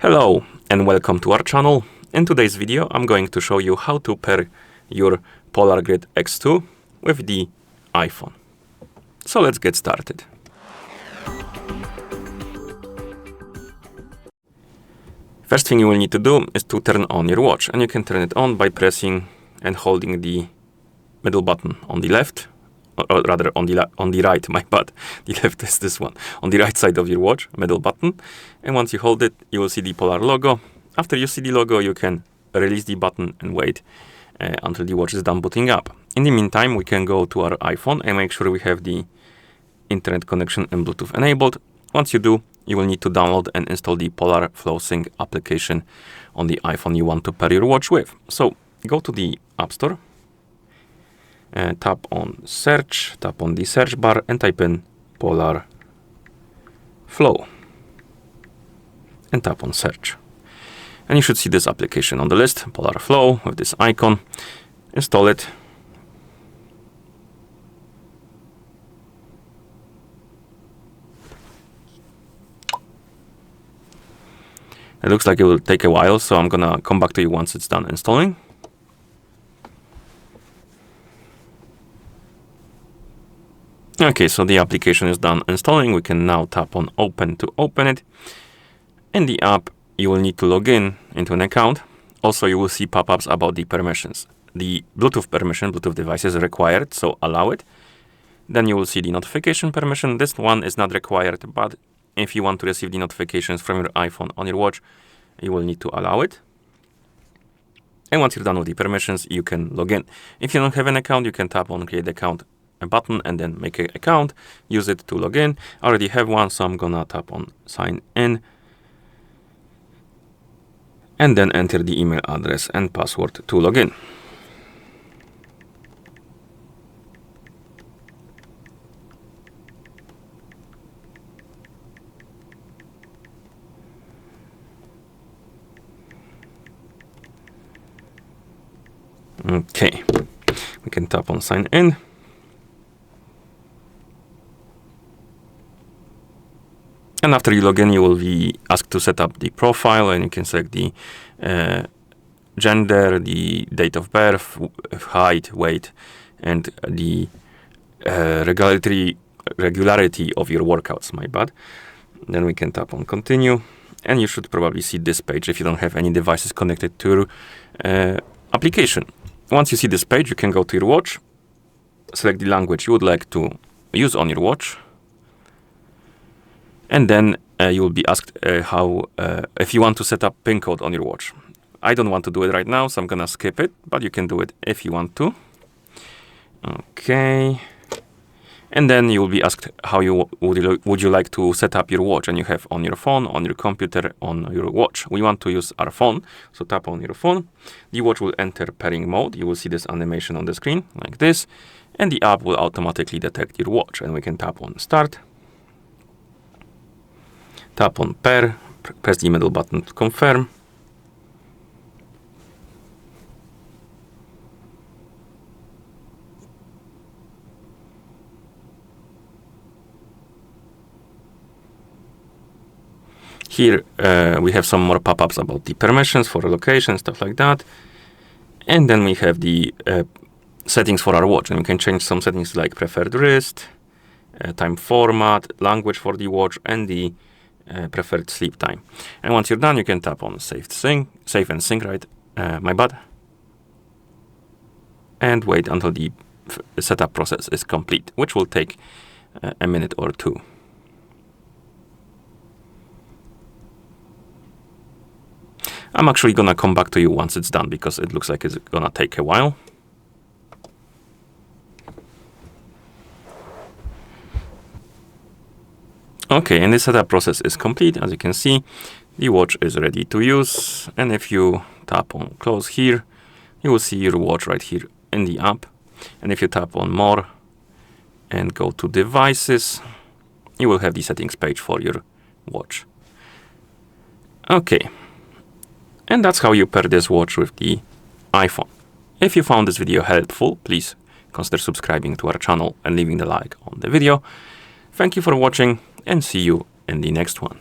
Hello and welcome to our channel. In today's video I'm going to show you how to pair your Polar Grid X2 with the iPhone. So let's get started. First thing you will need to do is to turn on your watch, and you can turn it on by pressing and holding the middle button on the left, or rather on the right, my bad. The left is this one. On the right side of your watch, middle button. And once you hold it, you will see the Polar logo. After you see the logo, you can release the button and wait until the watch is done booting up. In the meantime, we can go to our iPhone and make sure we have the internet connection and Bluetooth enabled. Once you do, you will need to download and install the Polar Flow Sync application on the iPhone you want to pair your watch with. So go to the App Store. Tap on search, tap on the search bar and type in Polar Flow and tap on search. And you should see this application on the list, Polar Flow, with this icon. Install it. It looks like it will take a while, so I'm gonna come back to you once it's done installing. Okay, so the application is done installing. We can now tap on open to open it. In the app, you will need to log in into an account. Also, you will see pop-ups about the permissions. The Bluetooth permission, Bluetooth device is required, so allow it. Then you will see the notification permission. This one is not required, but if you want to receive the notifications from your iPhone on your watch, you will need to allow it. And once you're done with the permissions, you can log in. If you don't have an account, you can tap on create account button and then make an account, use it to log in. I already have one, so I'm gonna tap on sign in and then enter the email address and password to log in. Okay, we can tap on sign in. And after you log in, you will be asked to set up the profile, and you can select the gender, the date of birth, height, weight, and the regularity of your workouts, my bad. Then we can tap on continue, and you should probably see this page if you don't have any devices connected to your application. Once you see this page, you can go to your watch, select the language you would like to use on your watch, and then you will be asked if you want to set up PIN code on your watch. I don't want to do it right now, so I'm gonna skip it, but you can do it if you want to. Okay. And then you will be asked how would you like to set up your watch, and you have on your phone, on your computer, on your watch. We want to use our phone, so tap on your phone. The watch will enter pairing mode. You will see this animation on the screen like this, and the app will automatically detect your watch, and we can tap on start. Tap on pair, press the middle button to confirm. Here we have some more pop-ups about the permissions for location, stuff like that. And then we have the settings for our watch, and we can change some settings like preferred wrist, time format, language for the watch, and the preferred sleep time. And once you're done, you can tap on save and sync, right? My bad. And wait until the setup process is complete, which will take a minute or two. I'm actually gonna come back to you once it's done, because it looks like it's gonna take a while. Okay, and the setup process is complete. As you can see, the watch is ready to use. And if you tap on close here, you will see your watch right here in the app. And if you tap on more and go to devices, you will have the settings page for your watch. Okay. And that's how you pair this watch with the iPhone. If you found this video helpful, please consider subscribing to our channel and leaving the like on the video. Thank you for watching, and see you in the next one.